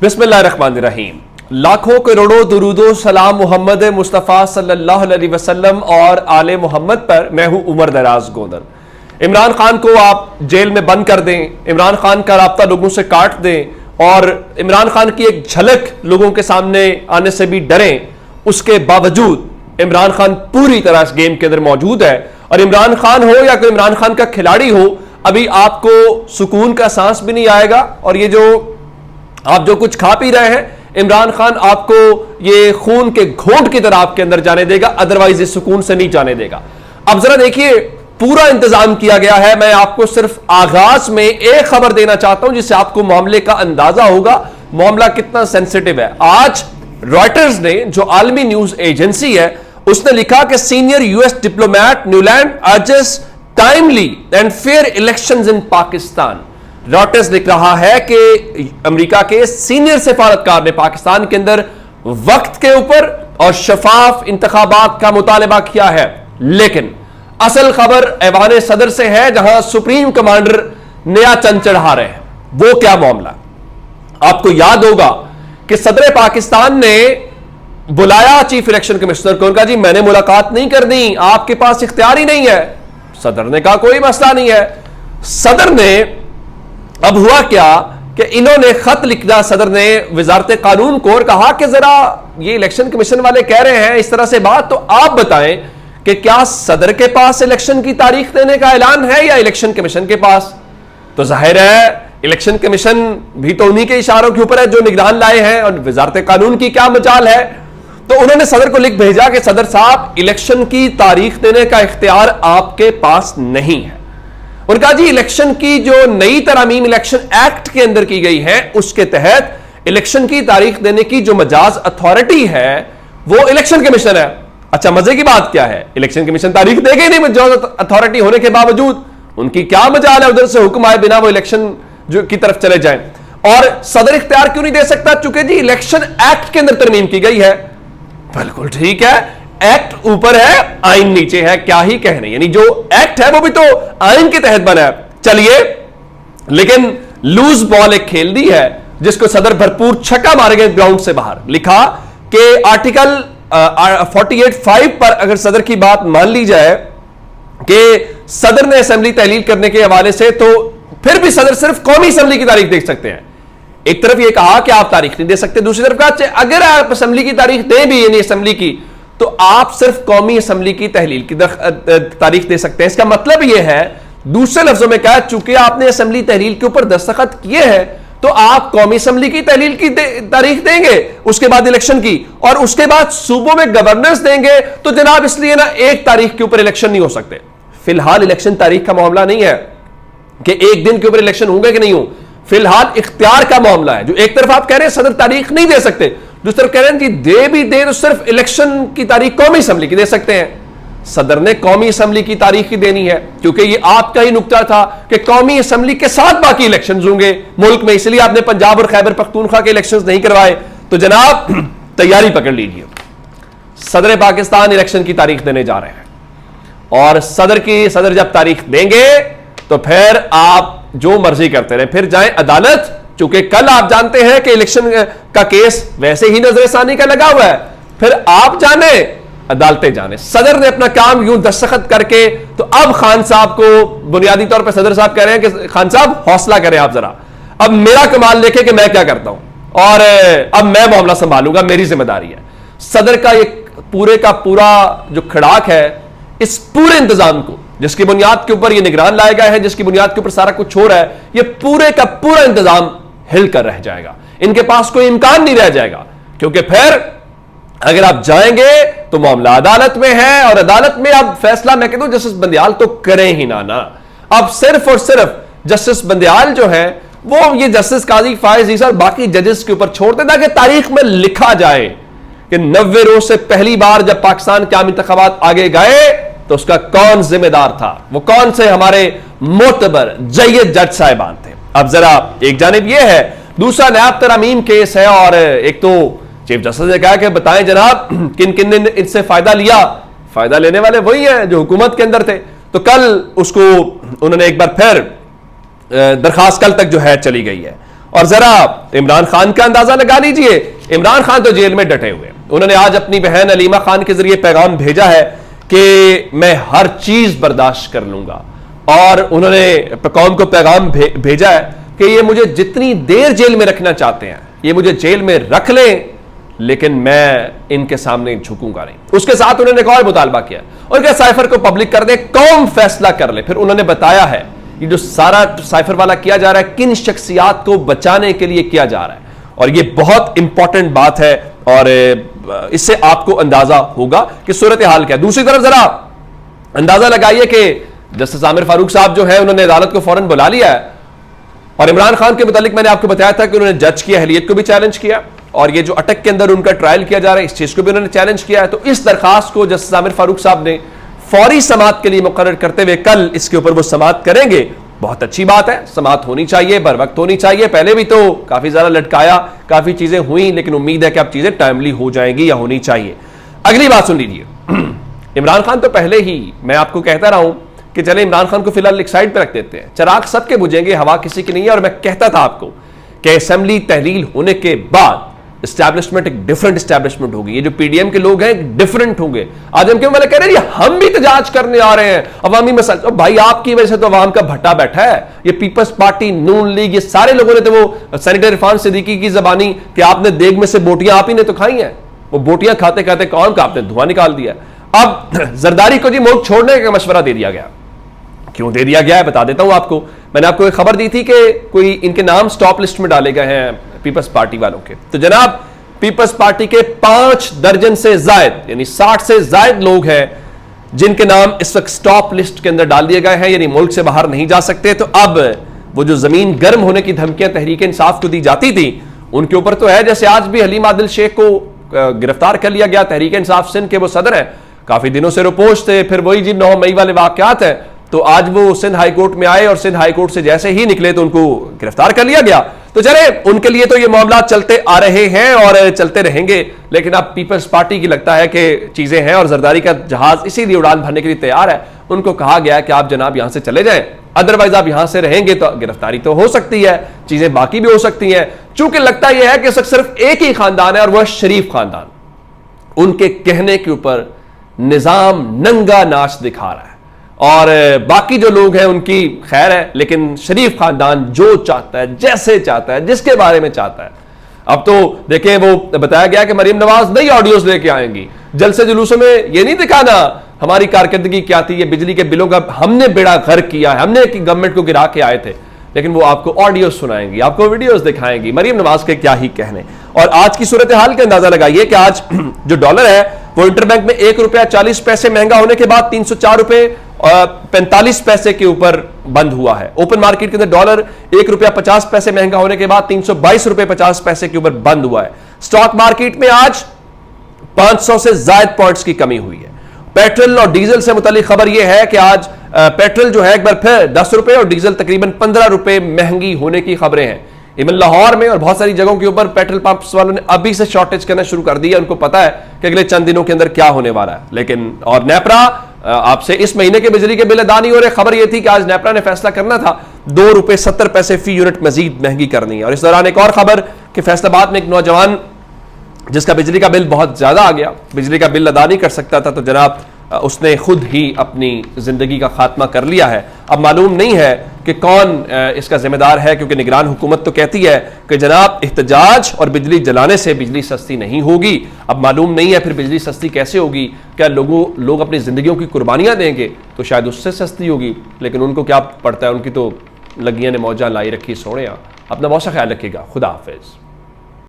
बिस्मिल्लाहिर्रहमानिर्रहीम। लाखों करोड़ों दुरूदो सलाम मोहम्मद मुस्तफ़ा सल्लल्लाहु अलैहि वसल्लम और आले मोहम्मद पर। मैं हूं उमर दराज गोंदल। इमरान खान को आप जेल में बंद कर दें, इमरान खान का राब्ता लोगों से काट दें और इमरान खान की एक झलक लोगों के सामने आने से भी डरें, उसके बावजूद इमरान खान पूरी तरह इस गेम के अंदर मौजूद है। और इमरान खान हो या कोई इमरान खान का खिलाड़ी हो, अभी आपको सुकून का सांस भी नहीं आएगा। और ये आप जो कुछ खा पी रहे हैं, इमरान खान आपको ये खून के घोंट की तरह आपके अंदर जाने देगा, अदरवाइज इस सुकून से नहीं जाने देगा। अब जरा देखिए, पूरा इंतजाम किया गया है। मैं आपको सिर्फ आगाज में एक खबर देना चाहता हूं जिससे आपको मामले का अंदाजा होगा मामला कितना सेंसिटिव है। आज रॉयटर्स ने, जो आलमी न्यूज एजेंसी है, उसने लिखा कि senior US diplomat Nuland urges timely and fair elections in Pakistan. Reuters लिख रहा है कि अमेरिका के सीनियर सिफारतकार ने पाकिस्तान के अंदर वक्त के ऊपर और शफाफ इंतखाबात का मुतालबा किया है। लेकिन असल खबर ऐवान सदर से है, जहां सुप्रीम कमांडर नया चंद चढ़ा रहे हैं। वो क्या मामला? आपको याद होगा कि सदर पाकिस्तान ने बुलाया चीफ इलेक्शन कमिश्नर को, उनका जी मैंने मुलाकात नहीं करनी, आपके पास इख्तियार ही नहीं है। सदर ने कहा कोई मसला नहीं है। सदर ने, अब हुआ क्या कि इन्होंने खत लिखा, सदर ने वजारत कानून को, और कहा कि जरा ये इलेक्शन कमीशन वाले कह रहे हैं इस तरह से बात, तो आप बताएं कि क्या सदर के पास इलेक्शन की तारीख देने का ऐलान है या इलेक्शन कमीशन के पास? तो जाहिर है इलेक्शन कमीशन भी तो उन्हीं के इशारों के ऊपर है जो निगरान लाए हैं, और वजारत कानून की क्या मजाल है। तो उन्होंने सदर को लिख भेजा कि सदर साहब, इलेक्शन की तारीख देने का इख्तियार आपके पास नहीं है। उनका जी इलेक्शन की जो नई तरमीम इलेक्शन एक्ट के अंदर की गई है, उसके तहत इलेक्शन की तारीख देने की जो मजाज अथॉरिटी है वो इलेक्शन कमीशन है। अच्छा, मजे की बात क्या है, इलेक्शन कमीशन तारीख देगा ही नहीं मजाज अथॉरिटी होने के बावजूद। उनकी क्या मजाल है उधर से हुक्म आए बिना वो इलेक्शन जो की तरफ चले जाएं। और सदर इख्तियार क्यों नहीं दे सकता? चूंकि जी इलेक्शन एक्ट के अंदर तरमीम की गई है। बिल्कुल ठीक है, एक्ट ऊपर है, आइन नीचे है, क्या ही कहने। यानी जो एक्ट है वो भी तो आइन के तहत बना है। चलिए, लेकिन लूज बॉल एक खेल दी है जिसको सदर भरपूर छक्का मारे गए ग्राउंड से बाहर। लिखा कि आर्टिकल 48(5) पर अगर सदर की बात मान ली जाए कि सदर ने असेंबली तहलील करने के हवाले से, तो फिर भी सदर सिर्फ कौमी असेंबली की तारीख देख सकते हैं। एक तरफ यह कहा कि आप तारीख नहीं दे सकते, दूसरी तरफ कहा अगर आप असेंबली की तारीख दें भी, यानी असेंबली की, तो आप सिर्फ कौमी असेंबली की तहलील की तारीख दे सकते हैं। इसका मतलब यह है, दूसरे लफ्जों में कहा, चूंकि आपने असेंबली तहलील के ऊपर दस्तखत किए हैं, तो आप कौमी असेंबली की तहलील की तारीख देंगे, उसके बाद इलेक्शन की, और उसके बाद सूबों में गवर्नेंस देंगे। तो जनाब इसलिए ना एक तारीख के ऊपर इलेक्शन नहीं हो सकते। फिलहाल इलेक्शन तारीख का मामला नहीं है कि एक दिन के ऊपर इलेक्शन होंगे कि नहीं हो, फिलहाल इख्तियार का मामला है। जो एक तरफ आप कह रहे हैं सदर तारीख नहीं दे सकते, दूसरी तरफ कह रहे हैं कि दे भी दे तो सिर्फ इलेक्शन की तारीख कौमी असेंबली की दे सकते हैं। सदर ने कौमी असेंबली की तारीख ही देनी है, क्योंकि ये आपका ही नुक्ता था कि कौमी असेंबली के साथ बाकी इलेक्शंस होंगे मुल्क में, इसलिए आपने पंजाब और खैबर पख्तूनख्वा के इलेक्शंस नहीं करवाए। तो जनाब तैयारी पकड़ लीजिए, सदर पाकिस्तान इलेक्शन की तारीख देने जा रहे हैं, और सदर जब तारीख देंगे तो फिर आप जो मर्जी करते रहे, फिर जाएं अदालत। चूंकि कल आप जानते हैं कि इलेक्शन का केस वैसे ही नजरसानी का लगा हुआ है, फिर आप जाने अदालतें जाने। सदर ने अपना काम यूं दस्तखत करके, तो अब खान साहब को बुनियादी तौर पर सदर साहब कह रहे हैं कि खान साहब हौसला करें आप जरा, अब मेरा कमाल देखें कि मैं क्या करता हूं, और अब मैं मामला संभालूंगा, मेरी जिम्मेदारी है। सदर का एक पूरे का पूरा जो खड़ाक है, इस पूरे इंतजाम को, जिसकी बुनियाद के ऊपर ये निगरान लाया गया है, जिसकी बुनियाद के ऊपर सारा कुछ हो रहा है, ये पूरे का पूरा इंतजाम हिल कर रह जाएगा। इनके पास कोई इम्कान नहीं रह जाएगा, क्योंकि फिर अगर आप जाएंगे तो मामला अदालत में है, और अदालत में अब फैसला, मैं कहता हूं जस्टिस बंदियाल तो करें ही ना। अब सिर्फ और सिर्फ जस्टिस बंदियाल जो है वो ये जस्टिस काजी फायज ईसा और बाकी जजेस के ऊपर छोड़ दें, ताकि तारीख में लिखा जाए कि 90 रोज से पहली बार जब पाकिस्तान के आम इंतखाबात आगे गए तो उसका कौन जिम्मेदार था, वो कौन से हमारे मोतबर जय्यद जज साहिबान थे। अब जरा एक जानिब यह है, दूसरा नायब तरामीम केस है, और एक तो चीफ जस्टिस ने कहा कि बताएं जनाब किन किन ने इससे फायदा लिया। फायदा लेने वाले वही हैं जो हुकूमत के अंदर थे। तो कल उसको उन्होंने एक बार फिर दरखास्त कल तक जो है चली गई है, और जरा इमरान खान का अंदाजा लगा लीजिए। इमरान खान तो जेल में डटे हुए हैं। उन्होंने आज अपनी बहन अलीमा खान के जरिए पैगाम भेजा है कि मैं हर चीज बर्दाश्त कर लूंगा, और उन्होंने कौम को पैगाम भेजा है कि ये मुझे जितनी देर जेल में रखना चाहते हैं, ये मुझे जेल में रख लें, लेकिन मैं इनके सामने झुकूंगा नहीं। उसके साथ उन्होंने एक और मुतालबा किया और क्या, साइफर को पब्लिक कर दे, कौम फैसला कर ले। फिर उन्होंने बताया है ये जो सारा साइफर वाला किया जा रहा है किन शख्सियात को बचाने के लिए किया जा रहा है, और ये बहुत इंपॉर्टेंट बात है और इससे आपको अंदाजा होगा कि सूरत हाल क्या है। दूसरी तरफ जरा अंदाजा लगाइए कि जस्टिस आमिर फारूक साहब जो है उन्होंने अदालत को फौरन बुला लिया है, और इमरान खान के मुतालिक मैंने आपको बताया था कि उन्होंने जज की अहलियत को भी चैलेंज किया, और ये जो अटक के अंदर उनका ट्रायल किया जा रहा है इस चीज को भी उन्होंने चैलेंज किया है। तो इस दरखास्त को जस्टिस आमिर फारूक साहब ने फौरी समाअत के लिए मुकर्रर करते हुए कल इसके ऊपर वो समाअत करेंगे। बहुत अच्छी बात है, समाअत होनी चाहिए, बर वक्त होनी चाहिए। पहले भी तो काफी ज्यादा लटकाया, काफी चीजें हुई, लेकिन उम्मीद है कि अब चीजें टाइमली हो जाएंगी या होनी चाहिए। अगली बात सुन लीजिए। इमरान खान तो पहले ही मैं आपको कहता रहा हूं कि चले इमरान खान को फिलहाल एक साइड पर रख देते हैं, चिराग सबके बुझेंगे, हवा किसी की नहीं है। और मैं कहता था आपको कि असेंबली तहलील होने के बाद एस्टैब्लिशमेंट एक डिफरेंट एस्टैब्लिशमेंट होगी। ये जो पीडीएम के लोग हैं डिफरेंट होंगे। आज हम क्यों वाले कह रहे हैं हम भी एहतजाज करने आ रहे हैं अवामी मसला, भाई आपकी वजह से तो अवाम का भट्टा बैठा है। ये पीपल्स पार्टी, नून लीग, ये सारे लोगों ने तो वो सेनेटर इरफान सिद्दीकी की जबानी कि आपने देग में से बोटियां आप ही ने तो खाई हैं, वो बोटियां खाते खाते कौन का आपने धुआं निकाल दिया। अब जरदारी को जी मुल्क छोड़ने का मशवरा दे दिया गया। क्यों दे दिया गया है बता देता हूं आपको। मैंने आपको एक खबर दी थी कि कोई इनके नाम स्टॉप लिस्ट में डाले गए हैं पीपल्स पार्टी वालों के। तो जनाब पीपल्स पार्टी के 5 दर्जन से जायद यानी 60 से जायद लोग हैं जिनके नाम इस वक्त स्टॉप लिस्ट के अंदर डाल दिए गए हैं, यानी मुल्क से बाहर नहीं जा सकते। तो अब वो जो जमीन गर्म होने की धमकियां तहरीक इंसाफ को दी जाती थी उनके ऊपर तो है। जैसे आज भी हलीम आदिल शेख को गिरफ्तार कर लिया गया, तहरीक इंसाफ सिंध के वो सदर हैं, काफी दिनों से रिपोर्ट थे, फिर वही जी 9 मई वाले वाकयात हैं। तो आज वो सिंध हाई कोर्ट में आए और सिंध हाई कोर्ट से जैसे ही निकले तो उनको गिरफ्तार कर लिया गया। तो चले उनके लिए तो ये मामला चलते आ रहे हैं और चलते रहेंगे, लेकिन अब पीपल्स पार्टी की लगता है कि चीजें हैं और जरदारी का जहाज इसीलिए उड़ान भरने के लिए तैयार है। उनको कहा गया कि आप जनाब यहां से चले जाएं, अदरवाइज आप यहां से रहेंगे तो गिरफ्तारी तो हो सकती है, चीजें बाकी भी हो सकती हैं। चूंकि लगता यह है कि सिर्फ एक ही खानदान है और वह शरीफ खानदान, उनके कहने के ऊपर निजाम नंगा नाच दिखा रहा है और बाकी जो लोग हैं उनकी खैर है, लेकिन शरीफ खानदान जो चाहता है, जैसे चाहता है, जिसके बारे में चाहता है। अब तो देखें वो बताया गया कि मरीम नवाज नई ऑडियोज लेके आएंगी, जलसे जुलूसों में ये नहीं दिखाना हमारी कारकर्दगी क्या थी, ये बिजली के बिलों का हमने बेड़ा गर्क किया है, हमने गवर्नमेंट को गिरा के आए थे, लेकिन वो आपको ऑडियो सुनाएंगी, आपको वीडियोस दिखाएंगी मरीम नवाज के क्या ही कहने। और आज की सूरत हाल का अंदाजा लगाइए कि आज जो डॉलर है वो इंटरबैंक में ₹1.40 महंगा होने के बाद ₹304.45 के ऊपर बंद हुआ है। ओपन मार्केट के अंदर डॉलर ₹1.50 महंगा होने के बाद ₹322.50 के ऊपर बंद हुआ है। स्टॉक मार्केट में आज 500 से ज्यादा पॉइंट्स की कमी हुई है। पेट्रोल और डीजल से मुतालिक खबर यह है कि आज पेट्रोल जो है एक बार फिर ₹10 और डीजल तकरीबन ₹15 महंगी होने की खबरें हैं। इवन लाहौर में और बहुत सारी जगहों के ऊपर पेट्रोल पंप्स वालों ने अभी से शॉर्टेज करना शुरू कर दी है। उनको पता है कि अगले चंद दिनों के अंदर क्या होने वाला है। लेकिन और नेपरा आपसे इस महीने के बिजली के बिल अदा नहीं हो रहे। खबर यह थी कि आज नेपरा ने फैसला करना था ₹2.70 फी यूनिट मजीद महंगी करनी है। और इस दौरान एक और खबर कि फैसलाबाद में एक नौजवान जिसका बिजली का बिल बहुत ज्यादा आ गया, बिजली का बिल अदा नहीं कर सकता था, तो जनाब उसने खुद ही अपनी जिंदगी का खात्मा कर लिया है। अब मालूम नहीं है कि कौन इसका जिम्मेदार है, क्योंकि निगरान हुकूमत तो कहती है कि जनाब एहतजाज और बिजली जलाने से बिजली सस्ती नहीं होगी। अब मालूम नहीं है फिर बिजली सस्ती कैसे होगी, क्या लोग अपनी जिंदगियों की कुर्बानियां देंगे तो शायद उससे सस्ती होगी, लेकिन उनको क्या पड़ता है, उनकी तो लगियां ने मौजा लाई रखी सोने। अपना बहुत सा ख्याल रखिएगा। खुदा हाफिज।